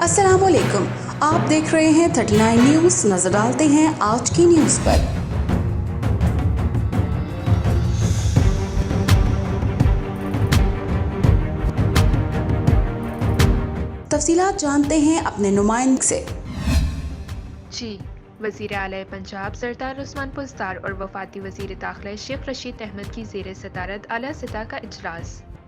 السلام علیکم، آپ دیکھ رہے ہیں 39 نیوز۔ نظر ڈالتے ہیں آج کی نیوز پر۔ تفصیلات جانتے ہیں اپنے نمائندے سے۔ جی، وزیر اعلیٰ پنجاب سردار عثمان پزدار اور وفاقی وزیر داخلہ شیخ رشید احمد کی زیر صدارت اعلیٰ سطح کا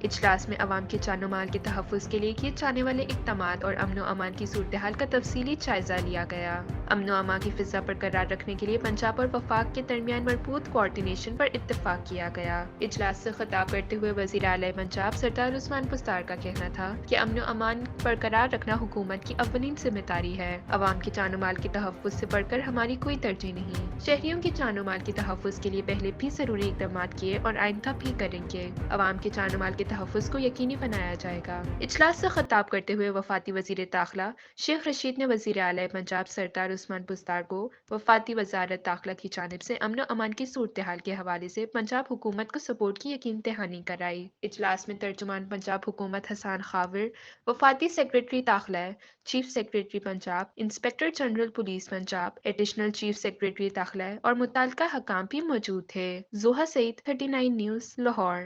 اجلاس میں عوام کے جان و مال کے تحفظ کے لیے کیے جانے والے اقدامات اور امن و امان کی صورتحال کا تفصیلی جائزہ لیا گیا۔ امن و امان کی فضا برقرار رکھنے کے لیے پنجاب اور وفاق کے درمیان مربوط کوارڈینیشن پر اتفاق کیا گیا۔ اجلاس سے خطاب کرتے ہوئے وزیر اعلیٰ پنجاب سردار عثمان پزدار کا کہنا تھا کہ امن و امان برقرار رکھنا حکومت کی اولین ذمہ داری ہے۔ عوام کے جان و مال کے تحفظ سے بڑھ کر ہماری کوئی ترجیح نہیں۔ شہریوں کے جان و مال کے تحفظ کے لیے پہلے بھی ضروری اقدامات کیے اور آئندہ بھی کریں گے۔ عوام کے جان و مال کے تحفظ کو یقینی بنایا جائے گا۔ اجلاس سے خطاب کرتے ہوئے وفاقی وزیر داخلہ شیخ رشید نے وزیر اعلیٰ پنجاب سردار عثمان پزدار کو وفاقی وزارت داخلہ کی جانب سے امن و امان کی صورتحال کے حوالے سے پنجاب حکومت کو سپورٹ کی یقین دہانی کرائی۔ اجلاس میں ترجمان پنجاب حکومت حسان خاور، وفاقی سیکریٹری داخلہ، chief secretary Punjab, inspector general police Punjab, additional chief secretary داخلہ اور متعلقہ حکام بھی موجود تھے۔ زوہا سعید، 39 نیوز، لاہور۔